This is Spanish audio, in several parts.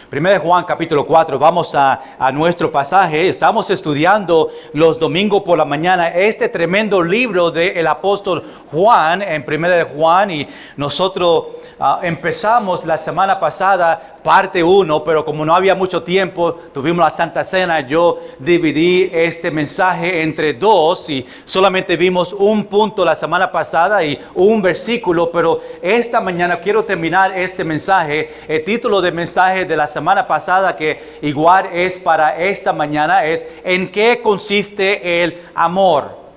Primera de Juan capítulo 4, vamos a nuestro pasaje. Estamos estudiando los domingos por la mañana este tremendo libro del apóstol Juan en Primera de Juan, y nosotros empezamos la semana pasada parte 1, pero como no había mucho tiempo, tuvimos la Santa Cena, yo dividí este mensaje entre dos y solamente vimos un punto la semana pasada y un versículo, pero esta mañana quiero terminar este mensaje. El título del mensaje de la semana pasada, que igual es para esta mañana, es ¿en qué consiste el amor?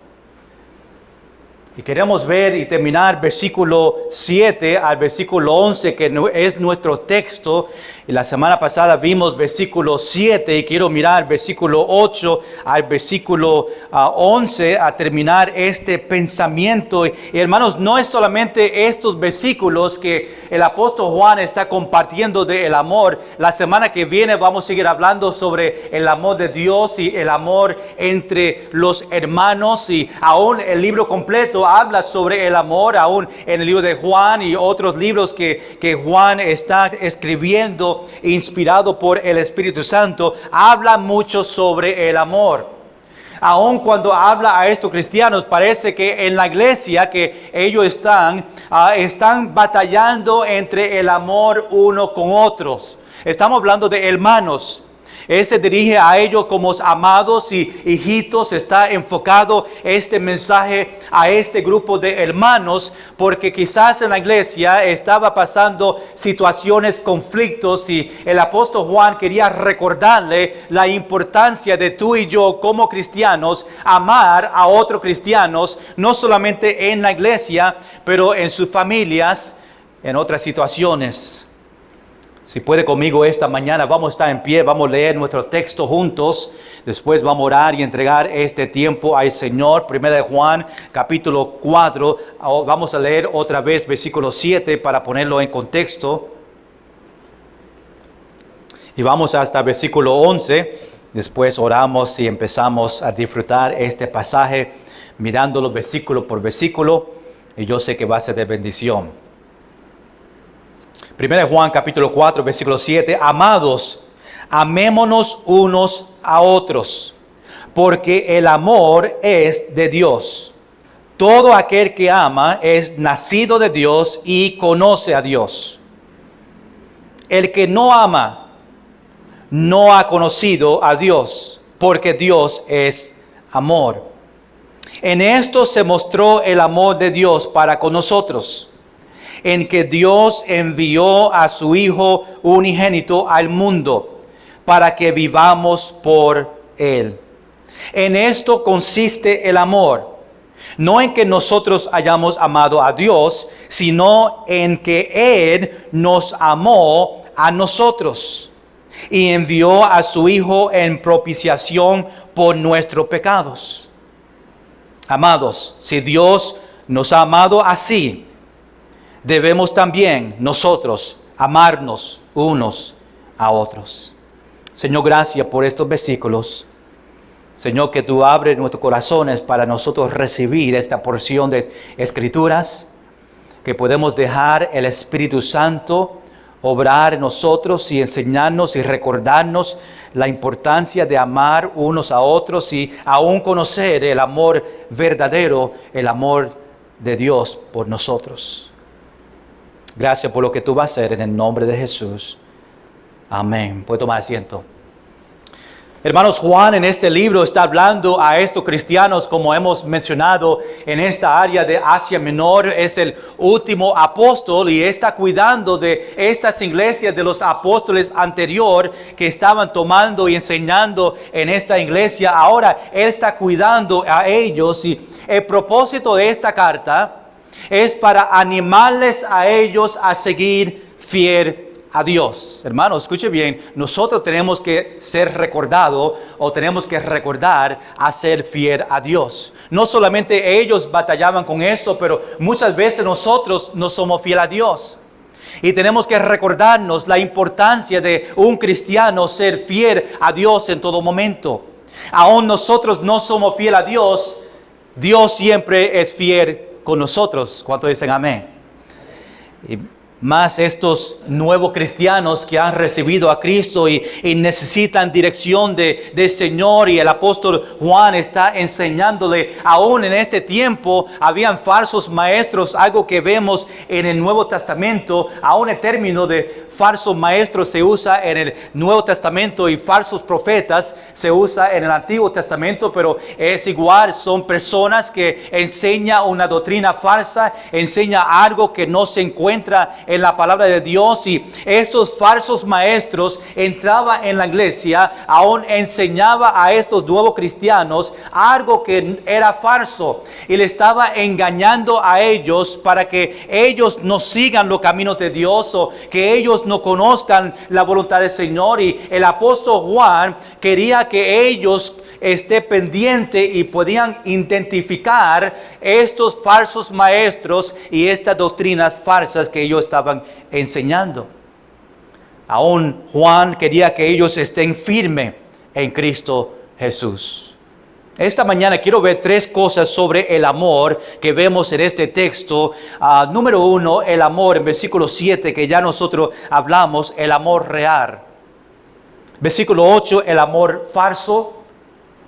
Y queremos ver y terminar versículo 7 al versículo 11, que es nuestro texto. Y la semana pasada vimos versículo 7 y quiero mirar versículo 8 al versículo 11 a terminar este pensamiento. Y hermanos, no es solamente estos versículos que el apóstol Juan está compartiendo del amor. La semana que viene vamos a seguir hablando sobre el amor de Dios y el amor entre los hermanos, y aún el libro completo habla sobre el amor, aún en el libro de Juan y otros libros que Juan está escribiendo, inspirado por el Espíritu Santo, habla mucho sobre el amor. Aun cuando habla a estos cristianos, parece que en la iglesia que ellos están batallando entre el amor uno con otros. Estamos hablando de hermanos. Él se dirige a ellos como amados y hijitos. Está enfocado este mensaje a este grupo de hermanos, porque quizás en la iglesia estaba pasando situaciones, conflictos, y el apóstol Juan quería recordarle la importancia de tú y yo como cristianos amar a otros cristianos, no solamente en la iglesia, pero en sus familias, en otras situaciones. Si puede conmigo esta mañana, vamos a estar en pie, vamos a leer nuestro texto juntos. Después vamos a orar y entregar este tiempo al Señor. Primera de Juan, capítulo 4. Vamos a leer otra vez versículo 7 para ponerlo en contexto. Y vamos hasta versículo 11. Después oramos y empezamos a disfrutar este pasaje, mirándolo versículo por versículo. Y yo sé que va a ser de bendición. Primera de Juan capítulo 4 versículo 7. Amados, amémonos unos a otros, porque el amor es de Dios. Todo aquel que ama es nacido de Dios y conoce a Dios. El que no ama no ha conocido a Dios, porque Dios es amor. En esto se mostró el amor de Dios para con nosotros, en que Dios envió a su Hijo unigénito al mundo para que vivamos por Él. En esto consiste el amor, no en que nosotros hayamos amado a Dios, sino en que Él nos amó a nosotros y envió a su Hijo en propiciación por nuestros pecados. Amados, si Dios nos ha amado así, debemos también nosotros amarnos unos a otros. Señor, gracias por estos versículos. Señor, que tú abres nuestros corazones para nosotros recibir esta porción de escrituras, que podemos dejar el Espíritu Santo obrar en nosotros y enseñarnos y recordarnos la importancia de amar unos a otros y aún conocer el amor verdadero, el amor de Dios por nosotros. Gracias por lo que tú vas a hacer en el nombre de Jesús. Amén. Puede tomar asiento. Hermanos, Juan en este libro está hablando a estos cristianos, como hemos mencionado, en esta área de Asia Menor. Es el último apóstol y está cuidando de estas iglesias de los apóstoles anterior que estaban tomando y enseñando en esta iglesia. Ahora Él está cuidando a ellos, y el propósito de esta carta es para animarles a ellos a seguir fiel a Dios. Hermanos, escuche bien, nosotros tenemos que ser recordados, o tenemos que recordar a ser fiel a Dios. No solamente ellos batallaban con eso, pero muchas veces nosotros no somos fieles a Dios. Y tenemos que recordarnos la importancia de un cristiano ser fiel a Dios en todo momento. Aún nosotros no somos fieles a Dios, Dios siempre es fiel con nosotros. ¿Cuántos dicen amén? Y Más estos nuevos cristianos que han recibido a Cristo y necesitan dirección del Señor, y el apóstol Juan está enseñándole. Aún en este tiempo habían falsos maestros, algo que vemos en el Nuevo Testamento. Aún el término de falso maestro se usa en el Nuevo Testamento y falsos profetas se usa en el Antiguo Testamento, pero es igual, son personas que enseñan una doctrina falsa, enseñan algo que no se encuentra en la palabra de Dios. Y estos falsos maestros entraban en la iglesia, aún enseñaba a estos nuevos cristianos algo que era falso, y le estaba engañando a ellos para que ellos no sigan los caminos de Dios, o que ellos no conozcan la voluntad del Señor. Y el apóstol Juan quería que ellos esté pendiente y podían identificar estos falsos maestros y estas doctrinas falsas que ellos estaban enseñando. Aún Juan quería que ellos estén firmes en Cristo Jesús. Esta mañana quiero ver tres cosas sobre el amor que vemos en este texto. Número uno, el amor en versículo 7, que ya nosotros hablamos, el amor real. Versículo 8, el amor falso,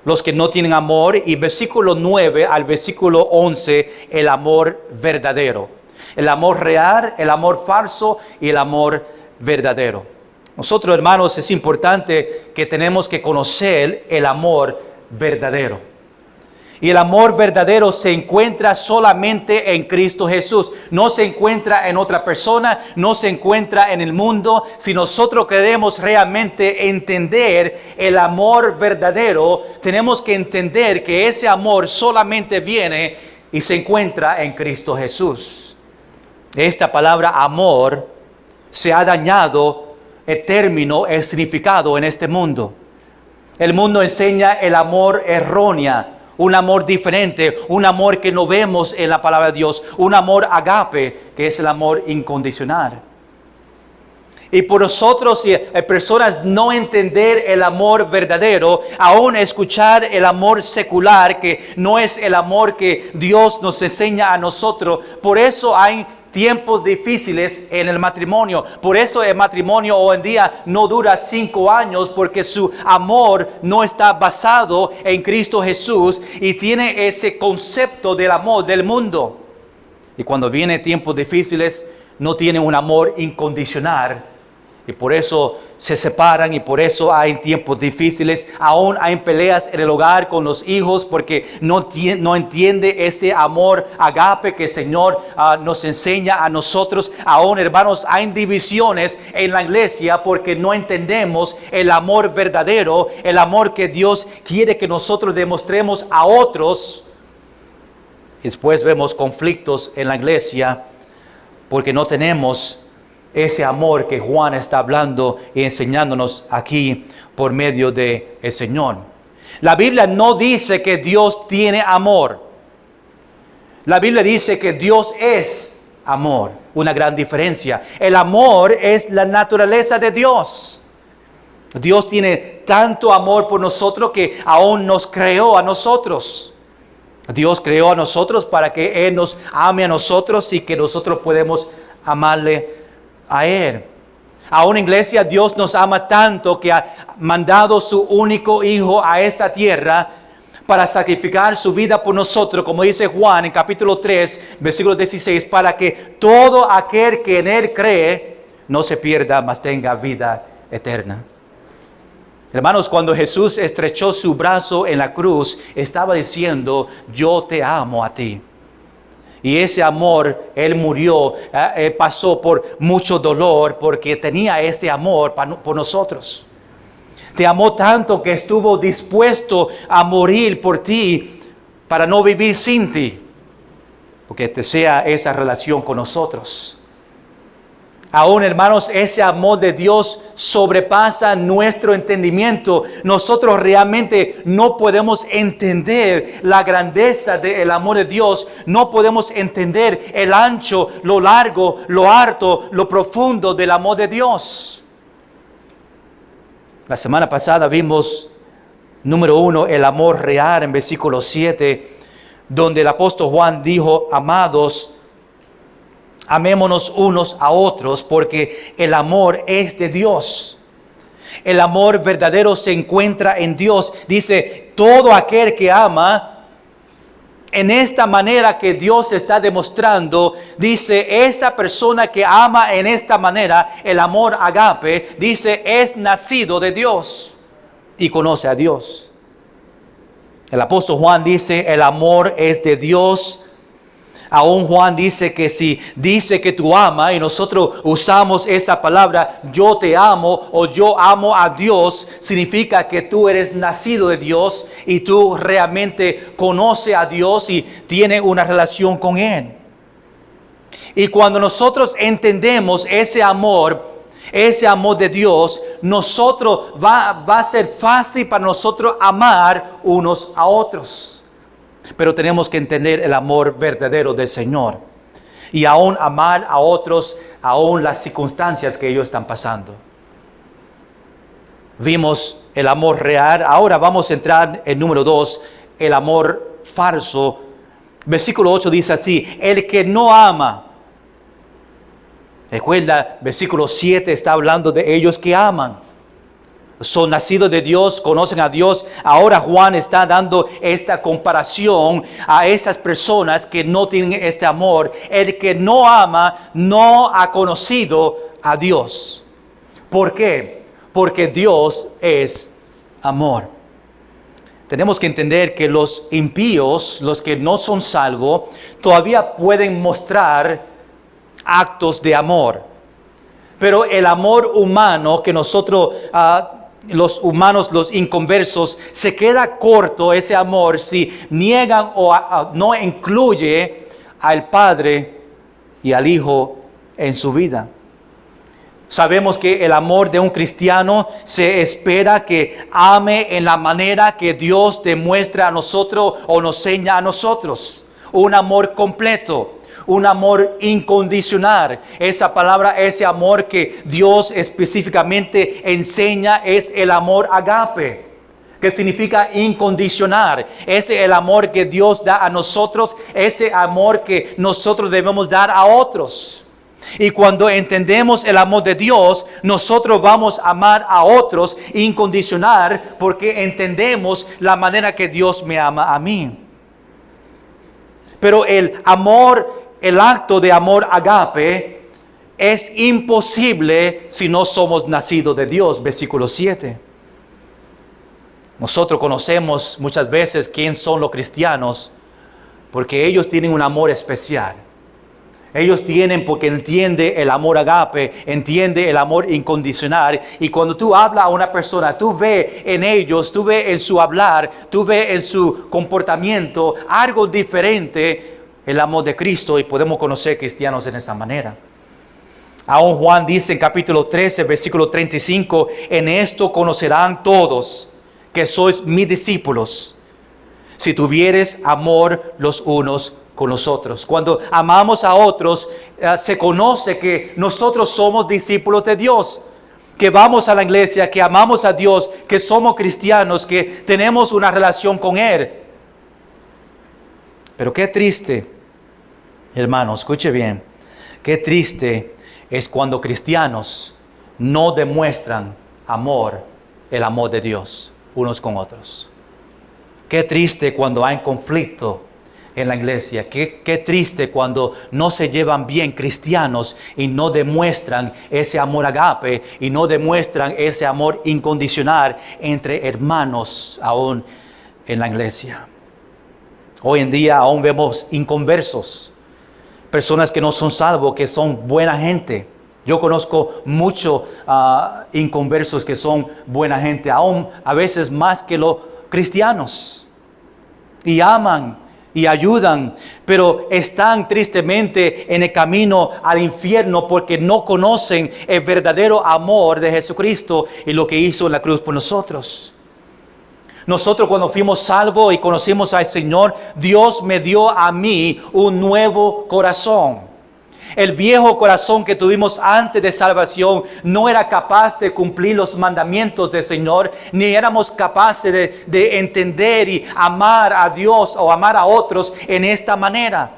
los que no tienen amor. Y versículo 9 al versículo 11, el amor verdadero. El amor real, el amor falso y el amor verdadero. Nosotros, hermanos, es importante que tenemos que conocer el amor verdadero. Y el amor verdadero se encuentra solamente en Cristo Jesús. No se encuentra en otra persona, no se encuentra en el mundo. Si nosotros queremos realmente entender el amor verdadero, tenemos que entender que ese amor solamente viene y se encuentra en Cristo Jesús. Esta palabra amor se ha dañado el término, el significado en este mundo. El mundo enseña el amor erróneo, un amor diferente, un amor que no vemos en la palabra de Dios, un amor agape, que es el amor incondicional. Y por nosotros, si personas no entender el amor verdadero, aún escuchar el amor secular, que no es el amor que Dios nos enseña a nosotros, por eso hay tiempos difíciles en el matrimonio. Por eso el matrimonio hoy en día no dura 5 años, porque su amor no está basado en Cristo Jesús y tiene ese concepto del amor del mundo. Y cuando vienen tiempos difíciles, no tiene un amor incondicional. Y por eso se separan, y por eso hay tiempos difíciles. Aún hay peleas en el hogar con los hijos porque no entiende ese amor agape que el Señor nos enseña a nosotros. Aún, hermanos, hay divisiones en la iglesia porque no entendemos el amor verdadero, el amor que Dios quiere que nosotros demostremos a otros. Después vemos conflictos en la iglesia porque no tenemos ese amor que Juan está hablando y enseñándonos aquí por medio del Señor. La Biblia no dice que Dios tiene amor. La Biblia dice que Dios es amor. Una gran diferencia. El amor es la naturaleza de Dios. Dios tiene tanto amor por nosotros que aún nos creó a nosotros. Dios creó a nosotros para que Él nos ame a nosotros y que nosotros podemos amarle a Él. Aún, iglesia, Dios nos ama tanto que ha mandado su único Hijo a esta tierra para sacrificar su vida por nosotros, como dice Juan en capítulo 3, versículo 16, para que todo aquel que en Él cree no se pierda, mas tenga vida eterna. Hermanos, cuando Jesús estrechó su brazo en la cruz, estaba diciendo: yo te amo a ti. Y ese amor, Él murió, pasó por mucho dolor porque tenía ese amor por nosotros. Te amó tanto que estuvo dispuesto a morir por ti para no vivir sin ti, porque desea esa relación con nosotros. Aún, hermanos, ese amor de Dios sobrepasa nuestro entendimiento. Nosotros realmente no podemos entender la grandeza del amor de Dios. No podemos entender el ancho, lo largo, lo alto, lo profundo del amor de Dios. La semana pasada vimos, número 1, el amor real en versículo 7, donde el apóstol Juan dijo: amados, Amémonos unos a otros porque el amor es de Dios. El amor verdadero se encuentra en Dios. Dice, todo aquel que ama, en esta manera que Dios está demostrando, dice, esa persona que ama en esta manera, el amor agape, dice, es nacido de Dios y conoce a Dios. El apóstol Juan dice, el amor es de Dios. Aún Juan dice que si dice que tú amas y nosotros usamos esa palabra, yo te amo o yo amo a Dios, significa que tú eres nacido de Dios y tú realmente conoces a Dios y tienes una relación con Él. Y cuando nosotros entendemos ese amor de Dios, nosotros va a ser fácil para nosotros amar unos a otros. Pero tenemos que entender el amor verdadero del Señor. Y aún amar a otros, aún las circunstancias que ellos están pasando. Vimos el amor real. Ahora vamos a entrar en número 2, el amor falso. Versículo 8 dice así, el que no ama. Recuerda, versículo 7 está hablando de ellos que aman. Son nacidos de Dios, conocen a Dios. Ahora Juan está dando esta comparación a esas personas que no tienen este amor. El que no ama no ha conocido a Dios. ¿Por qué? Porque Dios es amor. Tenemos que entender que los impíos, los que no son salvos, todavía pueden mostrar actos de amor. Pero el amor humano que nosotros... los humanos, los inconversos, se queda corto ese amor si niegan o no incluye al Padre y al Hijo en su vida. Sabemos que el amor de un cristiano se espera que ame en la manera que Dios demuestra a nosotros o nos enseña a nosotros. Un amor completo. Un amor incondicional. Esa palabra, ese amor que Dios específicamente enseña es el amor agape, que significa incondicional. Ese es el amor que Dios da a nosotros, ese amor que nosotros debemos dar a otros. Y cuando entendemos el amor de Dios, nosotros vamos a amar a otros incondicional porque entendemos la manera que Dios me ama a mí. Pero el acto de amor agape es imposible si no somos nacidos de Dios. Versículo 7. Nosotros conocemos muchas veces quién son los cristianos porque ellos tienen un amor especial. Ellos tienen porque entiende el amor agape, entiende el amor incondicional. Y cuando tú hablas a una persona, tú ves en ellos, tú ves en su hablar, tú ves en su comportamiento algo diferente. El amor de Cristo, y podemos conocer cristianos en esa manera. Aún Juan dice en capítulo 13, versículo 35, en esto conocerán todos que sois mis discípulos, si tuvieres amor los unos con los otros. Cuando amamos a otros, se conoce que nosotros somos discípulos de Dios, que vamos a la iglesia, que amamos a Dios, que somos cristianos, que tenemos una relación con Él. Pero qué triste, hermano, escuche bien, qué triste es cuando cristianos no demuestran el amor de Dios unos con otros. Qué triste cuando hay conflicto en la iglesia. Qué triste cuando no se llevan bien cristianos y no demuestran ese amor agape y no demuestran ese amor incondicional entre hermanos aún en la iglesia. Hoy en día aún vemos inconversos, personas que no son salvos, que son buena gente. Yo conozco muchos inconversos que son buena gente, aún a veces más que los cristianos. Y aman y ayudan, pero están tristemente en el camino al infierno porque no conocen el verdadero amor de Jesucristo y lo que hizo en la cruz por nosotros. Nosotros cuando fuimos salvos y conocimos al Señor, Dios me dio a mí un nuevo corazón. El viejo corazón que tuvimos antes de salvación no era capaz de cumplir los mandamientos del Señor, ni éramos capaces de entender y amar a Dios o amar a otros en esta manera.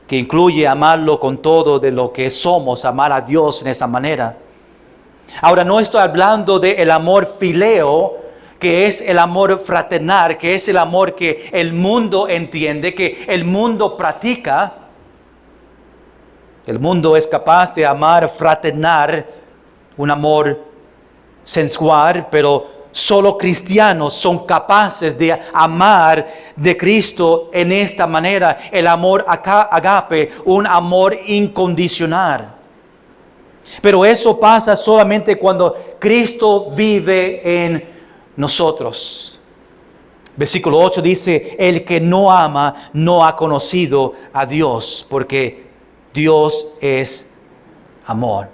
que incluye amarlo con todo de lo que somos, amar a Dios en esa manera. Ahora, no estoy hablando del amor fileo, que es el amor fraternal, que es el amor que el mundo entiende, que el mundo practica. El mundo es capaz de amar fraternal, un amor sensual, pero solo cristianos son capaces de amar de Cristo en esta manera, el amor agape, un amor incondicional. Pero eso pasa solamente cuando Cristo vive en nosotros. Versículo 8 dice, el que no ama no ha conocido a Dios, porque Dios es amor.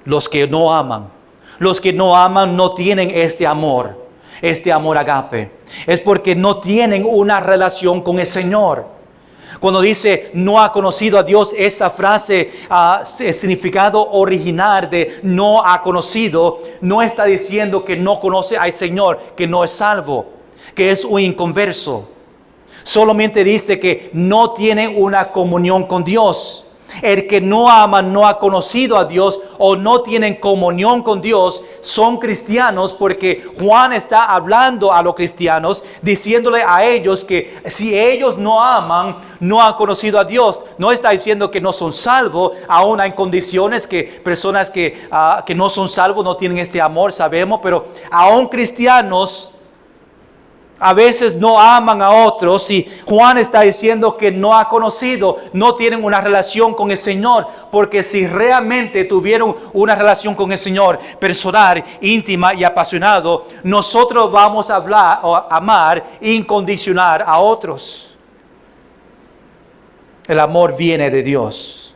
Los que no aman no tienen este amor agape. Es porque no tienen una relación con el Señor. Cuando dice no ha conocido a Dios, esa frase, el significado original de no ha conocido, no está diciendo que no conoce al Señor, que no es salvo, que es un inconverso. Solamente dice que no tiene una comunión con Dios. El que no ama no ha conocido a Dios o no tienen comunión con Dios, son cristianos, porque Juan está hablando a los cristianos, diciéndole a ellos que si ellos no aman, no han conocido a Dios. No está diciendo que no son salvos, aún hay condiciones que personas que no son salvos no tienen este amor, sabemos, pero aún cristianos a veces no aman a otros, y Juan está diciendo que no ha conocido, no tienen una relación con el Señor, porque si realmente tuvieron una relación con el Señor personal, íntima y apasionado, nosotros vamos a hablar o amar incondicional a otros. El amor viene de Dios.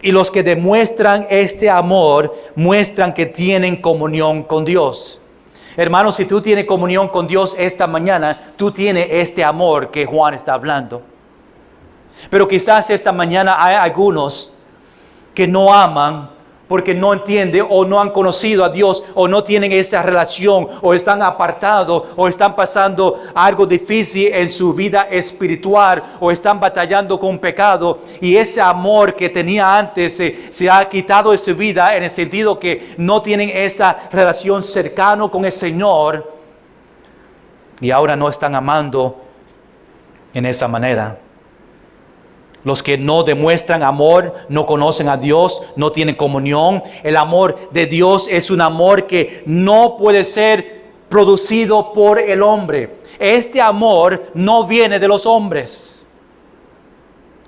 Y los que demuestran este amor muestran que tienen comunión con Dios. Hermanos, si tú tienes comunión con Dios esta mañana, tú tienes este amor que Juan está hablando. Pero quizás esta mañana hay algunos que no aman porque no entienden o no han conocido a Dios o no tienen esa relación o están apartados o están pasando algo difícil en su vida espiritual o están batallando con pecado, y ese amor que tenía antes se ha quitado de su vida, en el sentido que no tienen esa relación cercana con el Señor y ahora no están amando en esa manera. Los que no demuestran amor, no conocen a Dios, no tienen comunión. El amor de Dios es un amor que no puede ser producido por el hombre. Este amor no viene de los hombres.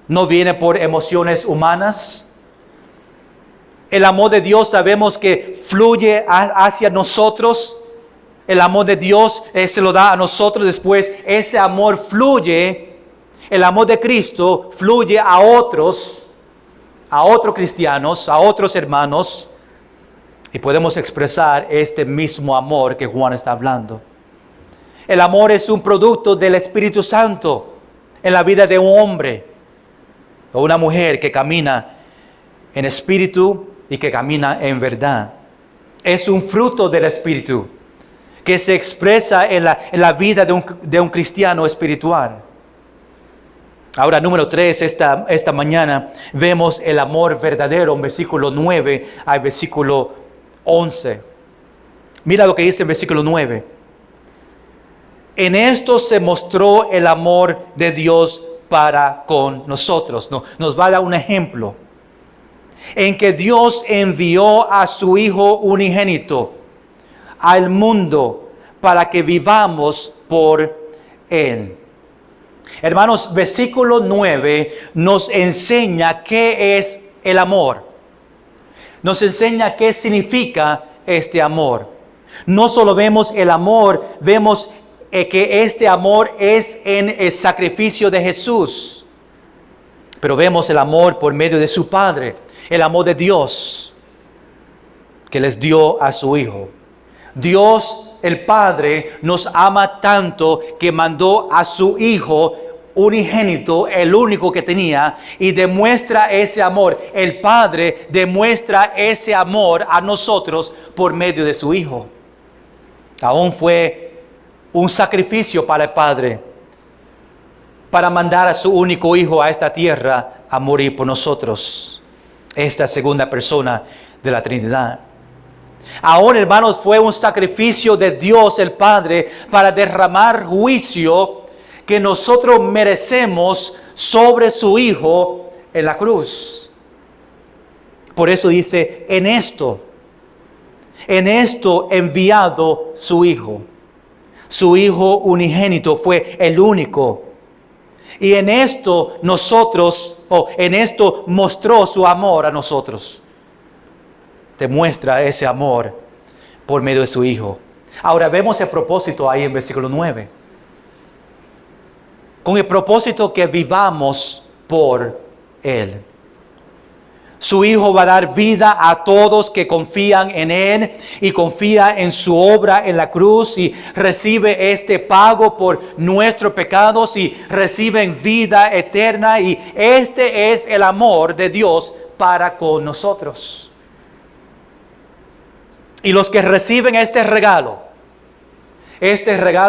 No viene por emociones humanas. El amor de Dios sabemos que fluye hacia nosotros. El amor de Dios se lo da a nosotros después. Ese amor fluye. El amor de Cristo fluye a otros cristianos, a otros hermanos, y podemos expresar este mismo amor que Juan está hablando. El amor es un producto del Espíritu Santo en la vida de un hombre o una mujer que camina en espíritu y que camina en verdad. Es un fruto del Espíritu que se expresa en la vida de un cristiano espiritual. Ahora, número 3, esta mañana vemos el amor verdadero, en versículo 9 al versículo 11. Mira lo que dice en versículo 9. En esto se mostró el amor de Dios para con nosotros. Nos va a dar un ejemplo. En que Dios envió a su Hijo unigénito al mundo para que vivamos por Él. Hermanos, versículo 9 nos enseña qué es el amor. Nos enseña qué significa este amor. No solo vemos el amor, vemos que este amor es en el sacrificio de Jesús. Pero vemos el amor por medio de su Padre, el amor de Dios que les dio a su Hijo. Dios el Padre nos ama tanto que mandó a su Hijo unigénito, el único que tenía, y demuestra ese amor. El Padre demuestra ese amor a nosotros por medio de su Hijo. Aún fue un sacrificio para el Padre para mandar a su único Hijo a esta tierra a morir por nosotros. Esta segunda persona de la Trinidad. Aún, hermanos, fue un sacrificio de Dios el Padre para derramar juicio que nosotros merecemos sobre su Hijo en la cruz. Por eso dice, en esto enviado su Hijo. Su Hijo unigénito fue el único. Y en esto mostró su amor a nosotros. Demuestra ese amor por medio de su Hijo. Ahora vemos el propósito ahí en versículo 9. Con el propósito que vivamos por Él. Su Hijo va a dar vida a todos que confían en Él y confían en su obra en la cruz y recibe este pago por nuestros pecados y reciben vida eterna. Y este es el amor de Dios para con nosotros. Y los que reciben este regalo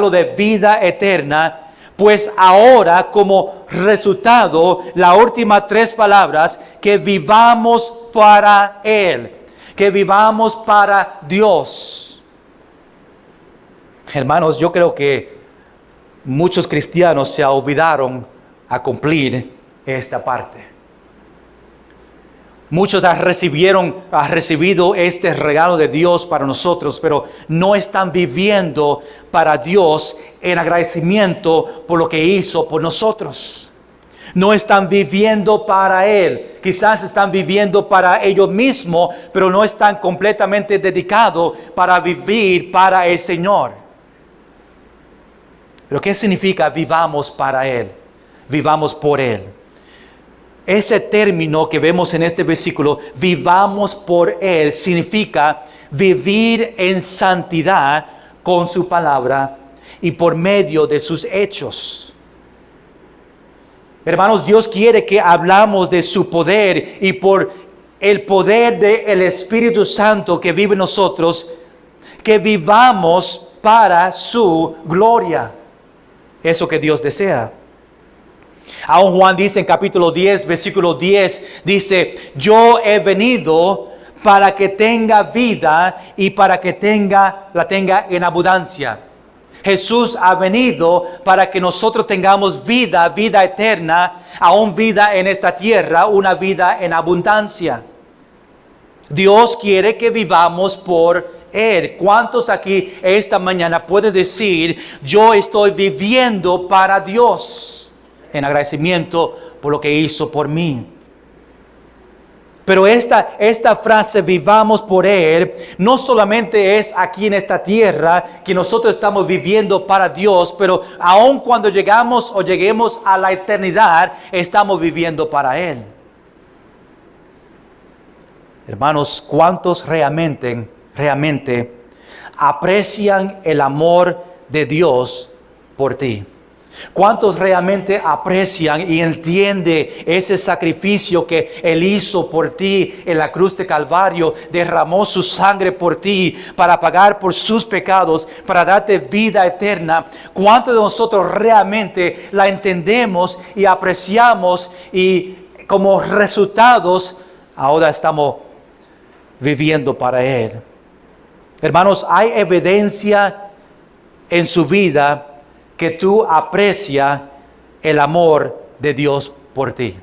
de vida eterna, pues ahora como resultado, las últimas 3 palabras, que vivamos para Él, que vivamos para Dios. Hermanos, yo creo que muchos cristianos se olvidaron a cumplir esta parte. Muchos han recibido este regalo de Dios para nosotros, pero no están viviendo para Dios en agradecimiento por lo que hizo por nosotros. No están viviendo para Él. Quizás están viviendo para ellos mismos, pero no están completamente dedicados para vivir para el Señor. ¿Pero qué significa vivamos para Él? Vivamos por Él. Ese término que vemos en este versículo, vivamos por Él, significa vivir en santidad con su palabra y por medio de sus hechos. Hermanos, Dios quiere que hablamos de su poder y por el poder del Espíritu Santo que vive en nosotros, que vivamos para su gloria. Eso que Dios desea. Aún Juan dice en capítulo 10, versículo 10, dice, yo he venido para que tenga vida y para que la tenga en abundancia. Jesús ha venido para que nosotros tengamos vida eterna, aún vida en esta tierra, una vida en abundancia. Dios quiere que vivamos por Él. ¿Cuántos aquí esta mañana pueden decir, yo estoy viviendo para Dios? En agradecimiento por lo que hizo por mí. Pero esta frase, vivamos por Él, no solamente es aquí en esta tierra que nosotros estamos viviendo para Dios, pero aun cuando lleguemos a la eternidad, estamos viviendo para Él. Hermanos, ¿cuántos realmente aprecian el amor de Dios por ti? ¿Cuántos realmente aprecian y entienden ese sacrificio que Él hizo por ti en la cruz de Calvario? Derramó su sangre por ti para pagar por sus pecados, para darte vida eterna. ¿Cuántos de nosotros realmente la entendemos y apreciamos y como resultados ahora estamos viviendo para Él? Hermanos, hay evidencia en su vida que tú aprecias el amor de Dios por ti.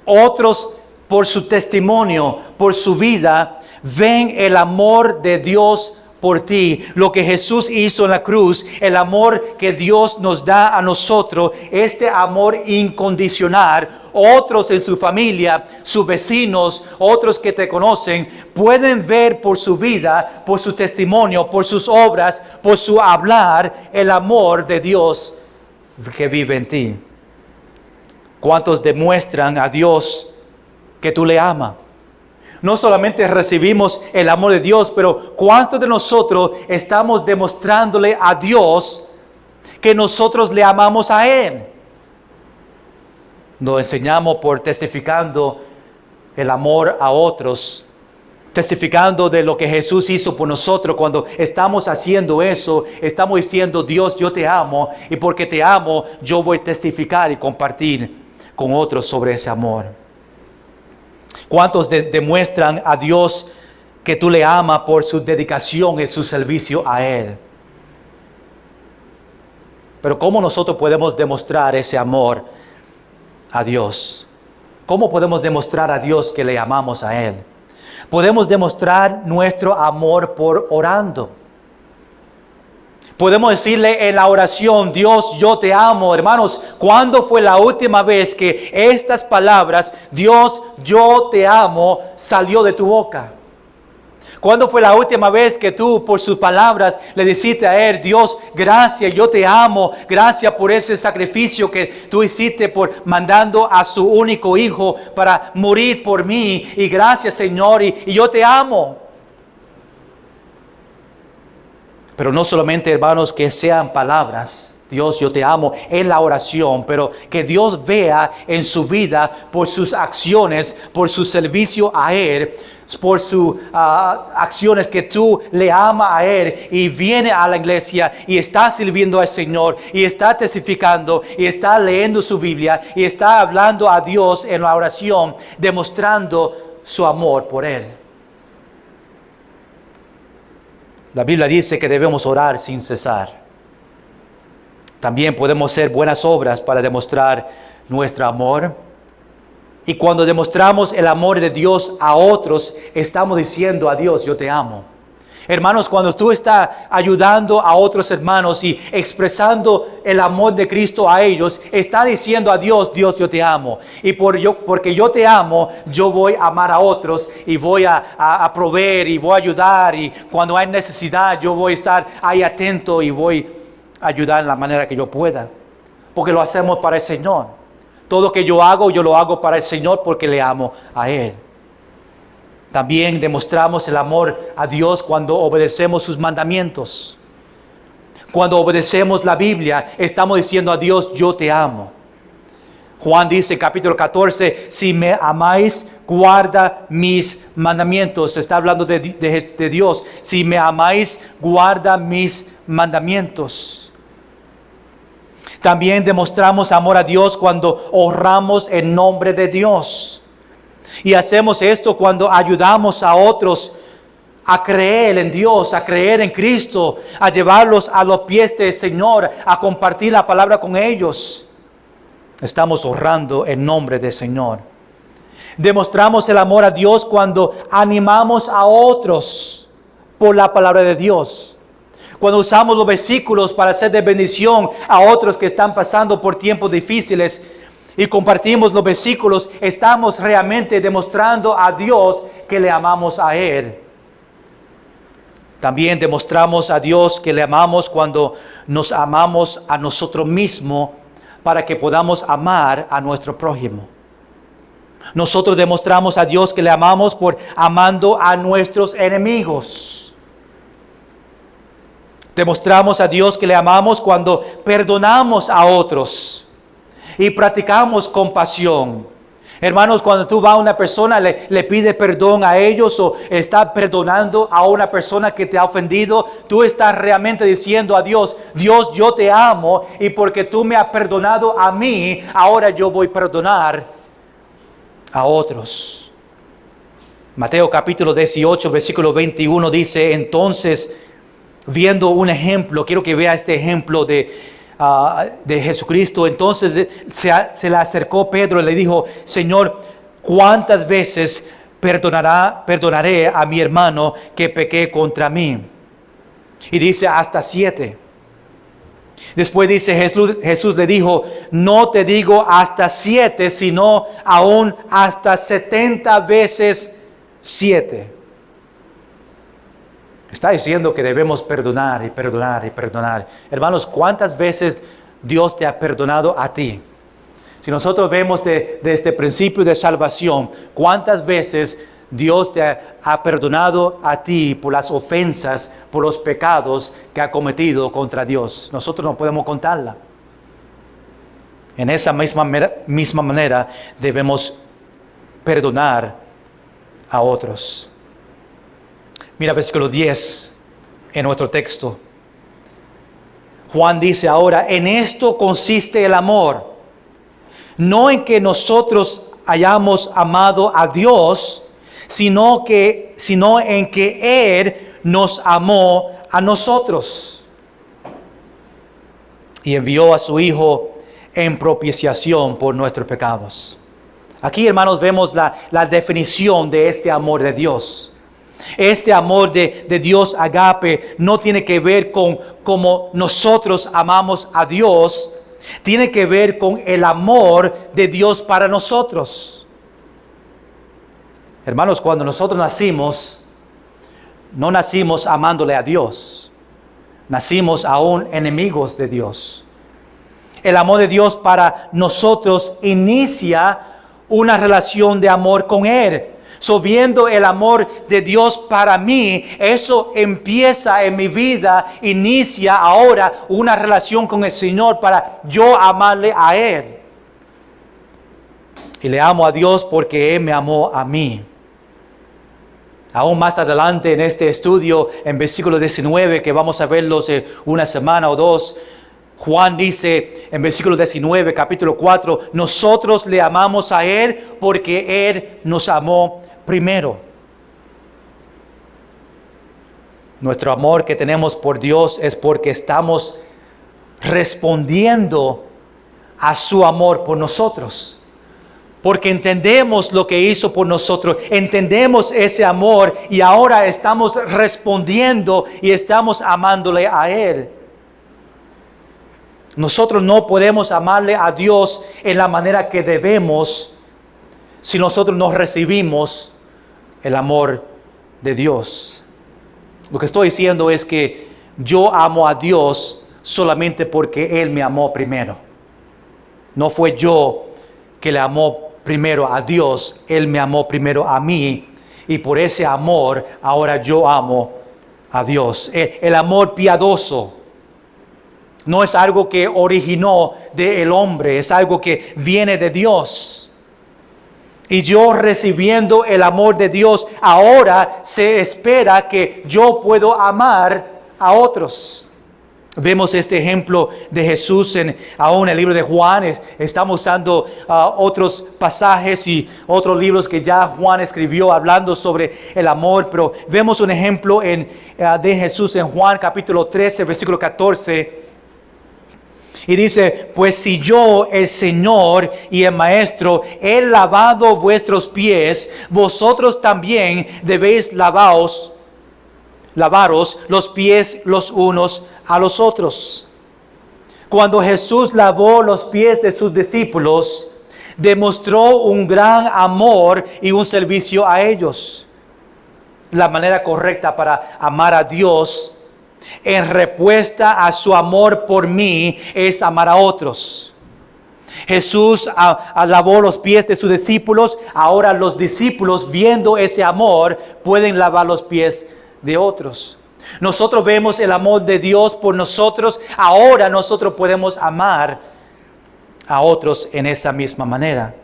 Otros, por su testimonio, por su vida, ven el amor de Dios por ti. Lo que Jesús hizo en la cruz, el amor que Dios nos da a nosotros, este amor incondicional. Otros en su familia, sus vecinos, otros que te conocen, pueden ver por su vida, por su testimonio, por sus obras, por su hablar, el amor de Dios que vive en ti. ¿Cuántos demuestran a Dios que tú le amas? No solamente recibimos el amor de Dios, pero ¿cuántos de nosotros estamos demostrándole a Dios que nosotros le amamos a Él? Nos enseñamos por testificando el amor a otros, testificando de lo que Jesús hizo por nosotros. Cuando estamos haciendo eso, estamos diciendo: Dios, yo te amo, y porque te amo, yo voy a testificar y compartir con otros sobre ese amor. ¿Cuántos demuestran a Dios que tú le amas por su dedicación y su servicio a Él? Pero ¿cómo nosotros podemos demostrar ese amor a Dios? ¿Cómo podemos demostrar a Dios que le amamos a Él? Podemos demostrar nuestro amor por orando. Podemos decirle en la oración: Dios, yo te amo. Hermanos, ¿cuándo fue la última vez que estas palabras, Dios, yo te amo, salió de tu boca? ¿Cuándo fue la última vez que tú, por sus palabras, le dijiste a Él: Dios, gracias, yo te amo, gracias por ese sacrificio que tú hiciste por mandando a su único hijo para morir por mí, y gracias, Señor, y yo te amo? Pero no solamente, hermanos, que sean palabras, Dios, yo te amo, en la oración, pero que Dios vea en su vida, por sus acciones, por su servicio a Él, por sus acciones, que tú le amas a Él y viene a la iglesia y está sirviendo al Señor y está testificando y está leyendo su Biblia y está hablando a Dios en la oración, demostrando su amor por Él. La Biblia dice que debemos orar sin cesar. También podemos hacer buenas obras para demostrar nuestro amor. Y cuando demostramos el amor de Dios a otros, estamos diciendo a Dios: yo te amo. Hermanos, cuando tú estás ayudando a otros hermanos y expresando el amor de Cristo a ellos, está diciendo a Dios: Dios, yo te amo. Y porque yo te amo, yo voy a amar a otros y voy a proveer y voy a ayudar. Y cuando hay necesidad, yo voy a estar ahí atento y voy a ayudar en la manera que yo pueda. Porque lo hacemos para el Señor. Todo lo que yo lo hago para el Señor porque le amo a Él. También demostramos el amor a Dios cuando obedecemos sus mandamientos. Cuando obedecemos la Biblia, estamos diciendo a Dios: yo te amo. Juan dice, capítulo 14, si me amáis, guarda mis mandamientos. Está hablando de Dios. Si me amáis, guarda mis mandamientos. También demostramos amor a Dios cuando honramos el nombre de Dios. Y hacemos esto cuando ayudamos a otros a creer en Dios, a creer en Cristo, a llevarlos a los pies del Señor, a compartir la palabra con ellos. Estamos honrando el nombre del Señor. Demostramos el amor a Dios cuando animamos a otros por la palabra de Dios. Cuando usamos los versículos para hacer de bendición a otros que están pasando por tiempos difíciles y compartimos los versículos, estamos realmente demostrando a Dios que le amamos a Él. También demostramos a Dios que le amamos cuando nos amamos a nosotros mismos para que podamos amar a nuestro prójimo. Nosotros demostramos a Dios que le amamos por amando a nuestros enemigos. Demostramos a Dios que le amamos cuando perdonamos a otros y practicamos compasión. Hermanos, cuando tú vas a una persona, le pide perdón a ellos o estás perdonando a una persona que te ha ofendido, tú estás realmente diciendo a Dios: Dios, yo te amo y porque tú me has perdonado a mí, ahora yo voy a perdonar a otros. Mateo capítulo 18, versículo 21 dice: entonces, viendo un ejemplo, quiero que vea este ejemplo de Jesucristo. Entonces se le acercó Pedro y le dijo: Señor, ¿cuántas veces perdonaré a mi hermano que pequé contra mí? Y dice: hasta 7. Después dice Jesús le dijo: no te digo hasta 7, sino aún hasta 70 veces 7. Está diciendo que debemos perdonar y perdonar y perdonar. Hermanos, ¿cuántas veces Dios te ha perdonado a ti? Si nosotros vemos de este principio de salvación, ¿cuántas veces Dios te ha perdonado a ti por las ofensas, por los pecados que ha cometido contra Dios? Nosotros no podemos contarla. En esa misma manera debemos perdonar a otros. Mira versículo 10 en nuestro texto. Juan dice ahora, en esto consiste el amor, no en que nosotros hayamos amado a Dios, sino en que Él nos amó a nosotros y envió a su Hijo en propiciación por nuestros pecados. Aquí, hermanos, vemos la definición de este amor de Dios. Este amor de Dios agape no tiene que ver con cómo nosotros amamos a Dios, tiene que ver con el amor de Dios para nosotros. Hermanos, cuando nosotros nacimos, no nacimos amándole a Dios, nacimos aún enemigos de Dios. El amor de Dios para nosotros inicia una relación de amor con Él. Viendo el amor de Dios para mí, eso empieza en mi vida, inicia ahora una relación con el Señor para yo amarle a Él. Y le amo a Dios porque Él me amó a mí. Aún más adelante en este estudio, en versículo 19, que vamos a verlos en una semana o dos, Juan dice en versículo 19, capítulo 4, nosotros le amamos a Él porque Él nos amó primero. Nuestro amor que tenemos por Dios es porque estamos respondiendo a su amor por nosotros. Porque entendemos lo que hizo por nosotros, entendemos ese amor y ahora estamos respondiendo y estamos amándole a Él. Nosotros no podemos amarle a Dios en la manera que debemos si nosotros no recibimos el amor de Dios. Lo que estoy diciendo es que yo amo a Dios solamente porque Él me amó primero. No fue yo que le amó primero a Dios, Él me amó primero a mí y por ese amor ahora yo amo a Dios. El amor piadoso no es algo que originó del hombre, es algo que viene de Dios. Y yo recibiendo el amor de Dios, ahora se espera que yo puedo amar a otros. Vemos este ejemplo de Jesús aún en el libro de Juan. Estamos usando otros pasajes y otros libros que ya Juan escribió hablando sobre el amor. Pero vemos un ejemplo de Jesús en Juan capítulo 13, versículo 14. Y dice, pues si yo, el Señor y el Maestro, he lavado vuestros pies, vosotros también debéis lavaros los pies los unos a los otros. Cuando Jesús lavó los pies de sus discípulos, demostró un gran amor y un servicio a ellos. La manera correcta para amar a Dios en respuesta a su amor por mí es amar a otros. Jesús lavó los pies de sus discípulos. Ahora los discípulos, viendo ese amor, pueden lavar los pies de otros. Nosotros vemos el amor de Dios por nosotros. Ahora nosotros podemos amar a otros en esa misma manera.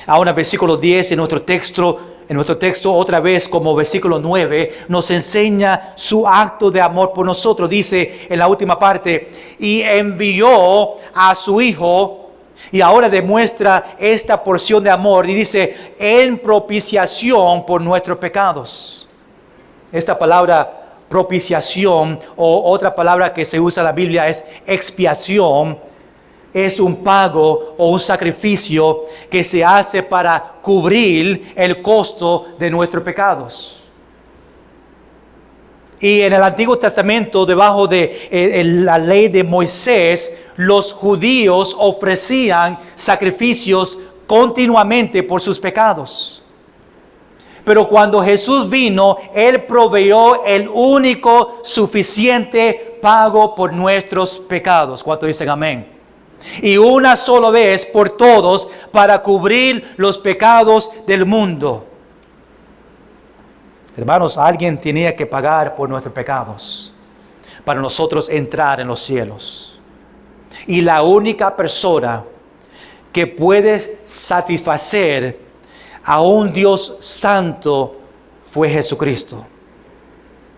Ahora, versículo 10 en nuestro texto, otra vez como versículo 9, nos enseña su acto de amor por nosotros. Dice en la última parte, y envió a su Hijo, y ahora demuestra esta porción de amor, y dice, en propiciación por nuestros pecados. Esta palabra propiciación, o otra palabra que se usa en la Biblia es expiación, es un pago o un sacrificio que se hace para cubrir el costo de nuestros pecados. Y en el Antiguo Testamento, debajo de la ley de Moisés, los judíos ofrecían sacrificios continuamente por sus pecados. Pero cuando Jesús vino, Él proveyó el único suficiente pago por nuestros pecados. ¿Cuántos dicen amén? Y una sola vez por todos para cubrir los pecados del mundo. Hermanos, alguien tenía que pagar por nuestros pecados para nosotros entrar en los cielos. Y la única persona que puede satisfacer a un Dios santo fue Jesucristo.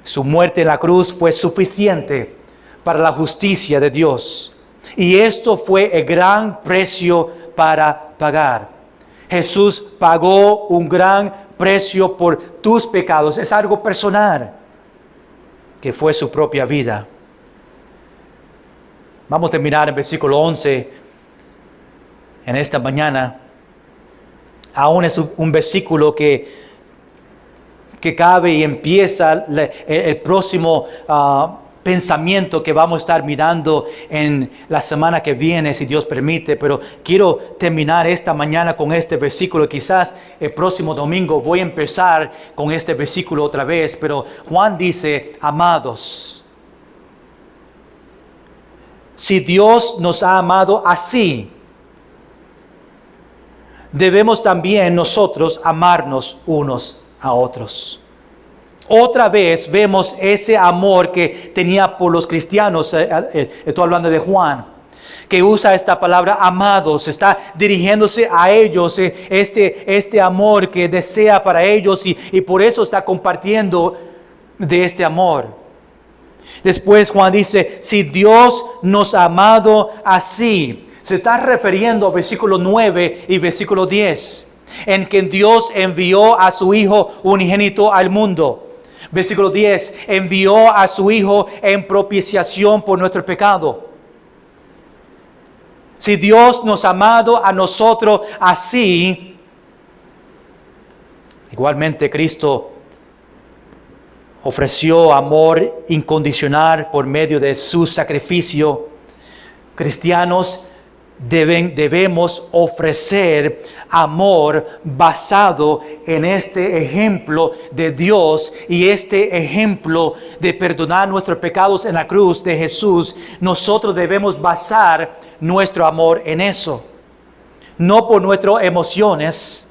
Su muerte en la cruz fue suficiente para la justicia de Dios. Y esto fue el gran precio para pagar. Jesús pagó un gran precio por tus pecados. Es algo personal, que fue su propia vida. Vamos a terminar en versículo 11 en esta mañana. Aún es un versículo que cabe y empieza el próximo pensamiento que vamos a estar mirando en la semana que viene, si Dios permite. Pero quiero terminar esta mañana con este versículo. Quizás el próximo domingo voy a empezar con este versículo otra vez. Pero Juan dice: amados, si Dios nos ha amado así, debemos también nosotros amarnos unos a otros. Otra vez vemos ese amor que tenía por los cristianos. Estoy hablando de Juan, que usa esta palabra amados. Está dirigiéndose a ellos, este amor que desea para ellos, y por eso está compartiendo de este amor. Después Juan dice: si Dios nos ha amado así. Se está refiriendo a versículo 9 y versículo 10, en que Dios envió a su Hijo unigénito al mundo. Versículo 10, envió a su Hijo en propiciación por nuestro pecado. Si Dios nos ha amado a nosotros así, igualmente Cristo ofreció amor incondicional por medio de su sacrificio. Cristianos debemos ofrecer amor basado en este ejemplo de Dios y este ejemplo de perdonar nuestros pecados en la cruz de Jesús. Nosotros debemos basar nuestro amor en eso, no por nuestras emociones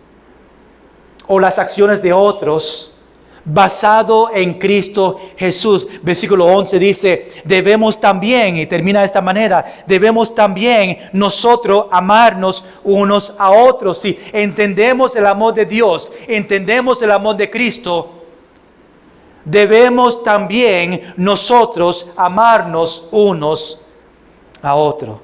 o las acciones de otros, basado en Cristo Jesús. Versículo 11 dice: debemos también, y termina de esta manera, debemos también nosotros amarnos unos a otros. Si entendemos el amor de Dios, entendemos el amor de Cristo, debemos también nosotros amarnos unos a otros.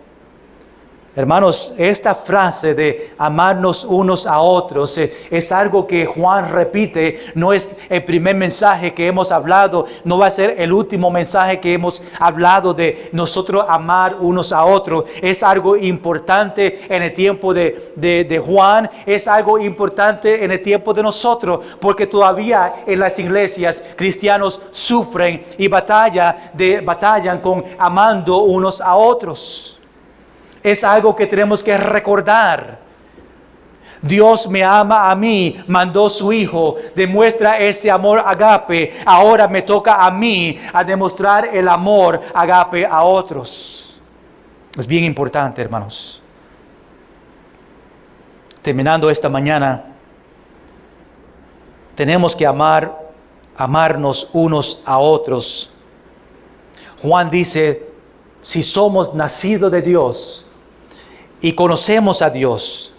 Hermanos, esta frase de amarnos unos a otros es algo que Juan repite. No es el primer mensaje que hemos hablado, no va a ser el último mensaje que hemos hablado de nosotros amar unos a otros. Es algo importante en el tiempo de Juan, es algo importante en el tiempo de nosotros, porque todavía en las iglesias cristianos sufren y batallan con amando unos a otros. Es algo que tenemos que recordar. Dios me ama a mí, mandó su Hijo, demuestra ese amor agape. Ahora me toca a mí a demostrar el amor agape a otros. Es bien importante, hermanos. Terminando esta mañana, tenemos que amarnos unos a otros. Juan dice: si somos nacidos de Dios y conocemos a Dios,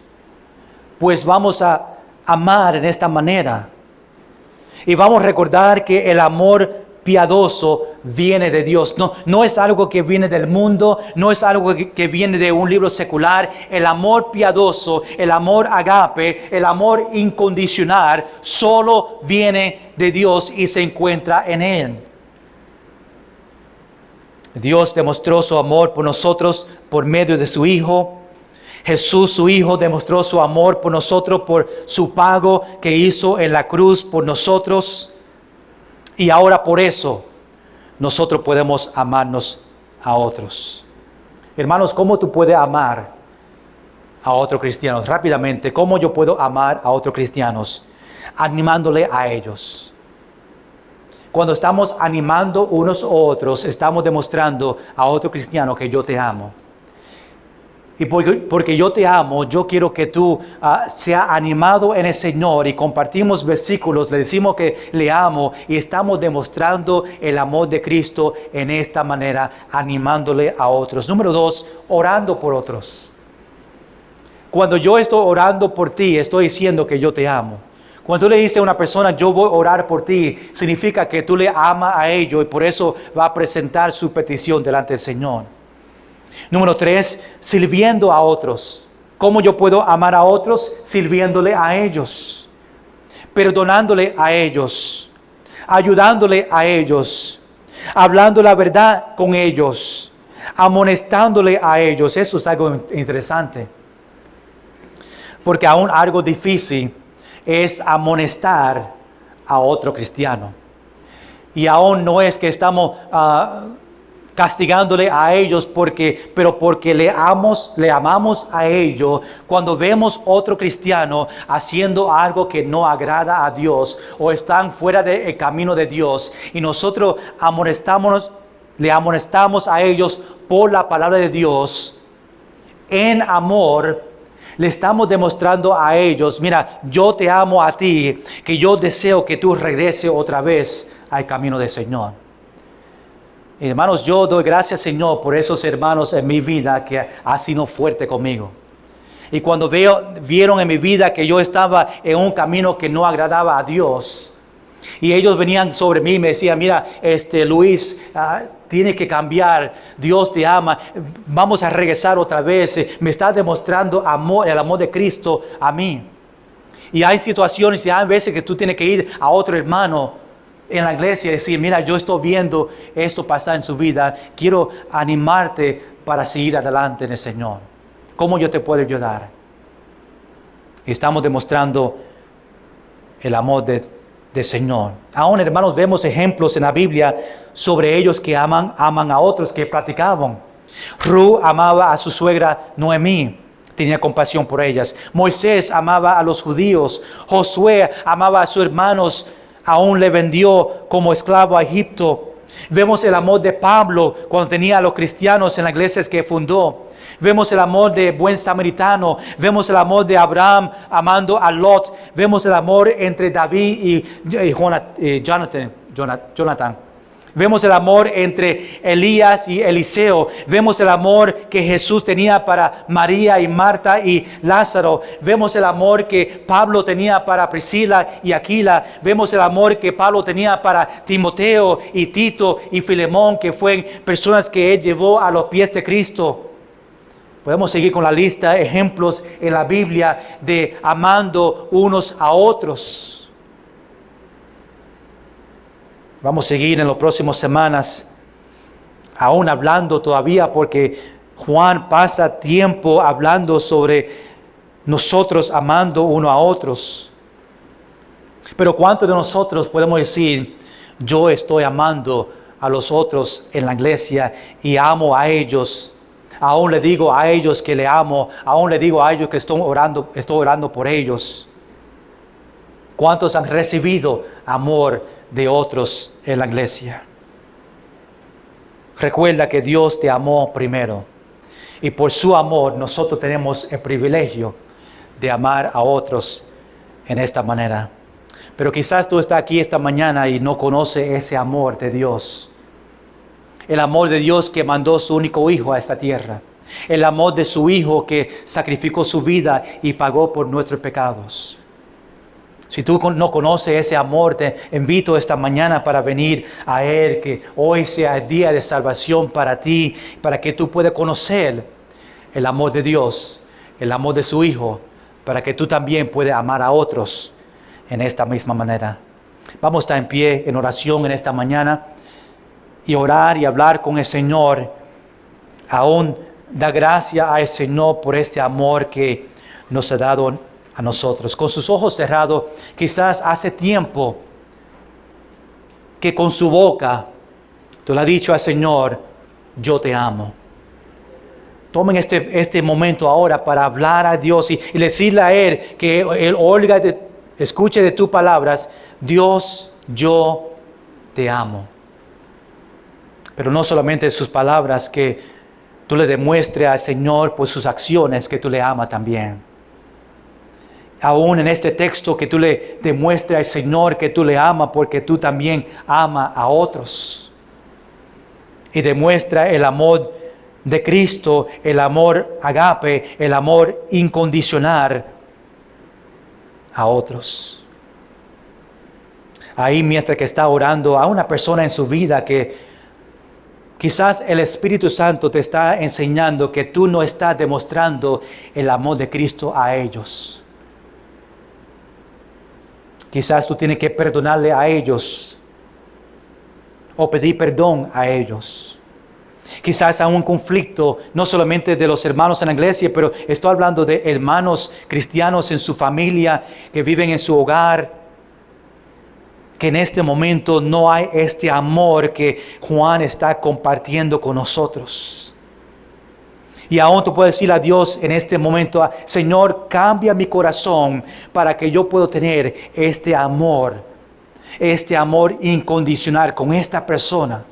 pues vamos a amar en esta manera. Y vamos a recordar que el amor piadoso viene de Dios. No es algo que viene del mundo, no es algo que viene de un libro secular. El amor piadoso, el amor agape, el amor incondicional, solo viene de Dios y se encuentra en Él. Dios demostró su amor por nosotros por medio de su Hijo. Jesús, su Hijo, demostró su amor por nosotros por su pago que hizo en la cruz por nosotros. Y ahora por eso nosotros podemos amarnos a otros. Hermanos, ¿cómo tú puedes amar a otros cristianos? Rápidamente, ¿cómo yo puedo amar a otros cristianos? Animándole a ellos. Cuando estamos animando unos a otros, estamos demostrando a otro cristiano que yo te amo. Y porque yo te amo, yo quiero que tú seas animado en el Señor, y compartimos versículos, le decimos que le amo y estamos demostrando el amor de Cristo en esta manera, animándole a otros. Número 2, orando por otros. Cuando yo estoy orando por ti, estoy diciendo que yo te amo. Cuando tú le dices a una persona, yo voy a orar por ti, significa que tú le amas a ellos y por eso va a presentar su petición delante del Señor. Número 3, sirviendo a otros. ¿Cómo yo puedo amar a otros? Sirviéndole a ellos, perdonándole a ellos, ayudándole a ellos, hablando la verdad con ellos, amonestándole a ellos. Eso es algo interesante. Porque aún algo difícil es amonestar a otro cristiano. Y aún no es que estamos castigándole a ellos, pero porque le amamos a ellos. Cuando vemos otro cristiano haciendo algo que no agrada a Dios o están fuera del camino de Dios y nosotros le amonestamos a ellos por la palabra de Dios, en amor, le estamos demostrando a ellos, mira, yo te amo a ti, que yo deseo que tú regreses otra vez al camino del Señor. Hermanos, yo doy gracias, Señor, por esos hermanos en mi vida que han sido fuertes conmigo. Y cuando vieron en mi vida que yo estaba en un camino que no agradaba a Dios, y ellos venían sobre mí y me decían, mira, Luis, tiene que cambiar, Dios te ama, vamos a regresar otra vez, me está demostrando el amor de Cristo a mí. Y hay situaciones y hay veces que tú tienes que ir a otro hermano en la iglesia y decir, mira, yo estoy viendo esto pasar en su vida, quiero animarte para seguir adelante en el Señor. ¿Cómo yo te puedo ayudar? Y estamos demostrando el amor del Señor. Aún, hermanos, vemos ejemplos en la Biblia sobre ellos que aman a otros, que practicaban. Ru amaba a su suegra Noemí, tenía compasión por ellas. Moisés amaba a los judíos. Josué amaba a sus hermanos, aún le vendió como esclavo a Egipto. Vemos el amor de Pablo cuando tenía a los cristianos en las iglesias que fundó. Vemos el amor de buen samaritano. Vemos el amor de Abraham amando a Lot. Vemos el amor entre David y Jonathan. Vemos el amor entre Elías y Eliseo. Vemos el amor que Jesús tenía para María y Marta y Lázaro. Vemos el amor que Pablo tenía para Priscila y Aquila. Vemos el amor que Pablo tenía para Timoteo y Tito y Filemón, que fueron personas que él llevó a los pies de Cristo. Podemos seguir con la lista de ejemplos en la Biblia de amando unos a otros. Vamos a seguir en las próximas semanas, aún hablando todavía, porque Juan pasa tiempo hablando sobre nosotros amando uno a otros. Pero ¿cuántos de nosotros podemos decir, yo estoy amando a los otros en la iglesia y amo a ellos? Aún le digo a ellos que le amo, aún le digo a ellos que estoy orando por ellos. ¿Cuántos han recibido amor de otros en la iglesia? Recuerda que Dios te amó primero. Y por su amor nosotros tenemos el privilegio de amar a otros en esta manera. Pero quizás tú estás aquí esta mañana y no conoces ese amor de Dios. El amor de Dios que mandó su único hijo a esta tierra. El amor de su hijo que sacrificó su vida y pagó por nuestros pecados. Si tú no conoces ese amor, te invito esta mañana para venir a Él, que hoy sea el día de salvación para ti, para que tú puedas conocer el amor de Dios, el amor de su Hijo, para que tú también puedas amar a otros en esta misma manera. Vamos a estar en pie en oración en esta mañana y orar y hablar con el Señor. Aún da gracia al Señor por este amor que nos ha dado a nosotros. Con sus ojos cerrados, quizás hace tiempo que con su boca tú le has dicho al Señor, yo te amo. Tomen este momento ahora para hablar a Dios y decirle a Él que Él escuche de tus palabras, Dios, yo te amo. Pero no solamente sus palabras, que tú le demuestres al Señor por sus acciones que tú le amas también. Aún en este texto que tú le demuestres al Señor que tú le amas porque tú también amas a otros. Y demuestra el amor de Cristo, el amor agape, el amor incondicional a otros. Ahí mientras que está orando a una persona en su vida que quizás el Espíritu Santo te está enseñando que tú no estás demostrando el amor de Cristo a ellos. Quizás tú tienes que perdonarle a ellos o pedir perdón a ellos. Quizás a un conflicto, no solamente de los hermanos en la iglesia, pero estoy hablando de hermanos cristianos en su familia, que viven en su hogar, que en este momento no hay este amor que Juan está compartiendo con nosotros. Y aún tú puedes decir a Dios en este momento: Señor, cambia mi corazón para que yo pueda tener este amor incondicional con esta persona.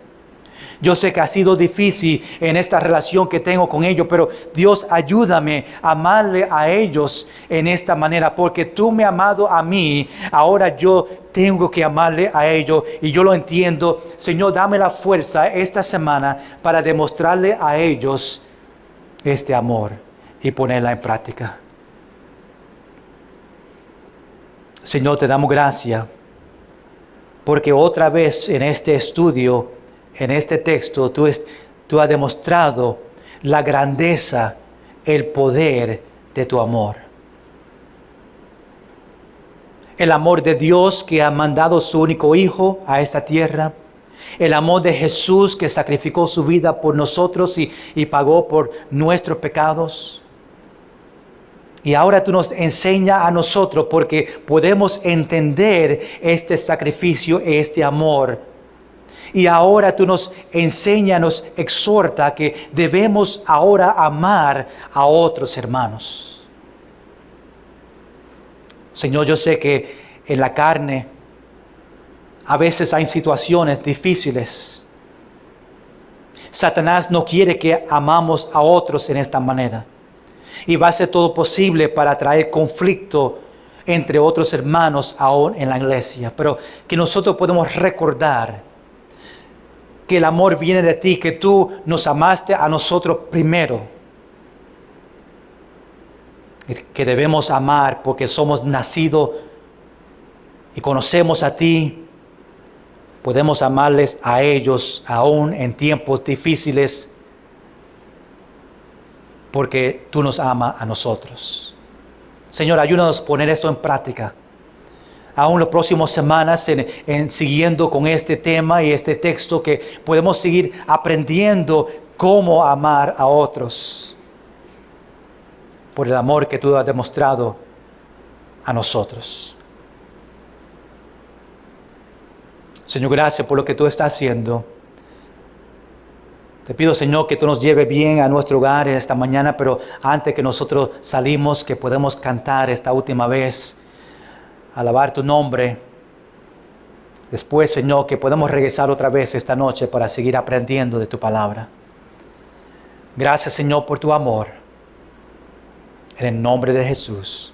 Yo sé que ha sido difícil en esta relación que tengo con ellos, pero Dios, ayúdame a amarle a ellos en esta manera, porque tú me has amado a mí, ahora yo tengo que amarle a ellos y yo lo entiendo. Señor, dame la fuerza esta semana para demostrarle a ellos este amor y ponerla en práctica. Señor, te damos gracias porque otra vez en este estudio, en este texto, tú has demostrado la grandeza, el poder de tu amor. El amor de Dios que ha mandado su único Hijo a esta tierra. El amor de Jesús que sacrificó su vida por nosotros y pagó por nuestros pecados. Y ahora tú nos enseñas a nosotros, porque podemos entender este sacrificio, este amor. Y ahora tú nos enseñas, nos exhorta que debemos ahora amar a otros hermanos. Señor, yo sé que en la carne a veces hay situaciones difíciles. Satanás no quiere que amamos a otros en esta manera. Y va a hacer todo posible para traer conflicto entre otros hermanos aún en la iglesia. Pero que nosotros podemos recordar que el amor viene de ti, que tú nos amaste a nosotros primero. Que debemos amar porque somos nacidos y conocemos a ti. Podemos amarles a ellos aún en tiempos difíciles, porque tú nos amas a nosotros. Señor, ayúdanos a poner esto en práctica. Aún las próximas semanas, en siguiendo con este tema y este texto, que podemos seguir aprendiendo cómo amar a otros por el amor que tú has demostrado a nosotros. Señor, gracias por lo que tú estás haciendo. Te pido, Señor, que tú nos lleves bien a nuestro hogar esta mañana, pero antes que nosotros salimos, que podamos cantar esta última vez, alabar tu nombre. Después, Señor, que podamos regresar otra vez esta noche para seguir aprendiendo de tu palabra. Gracias, Señor, por tu amor. En el nombre de Jesús.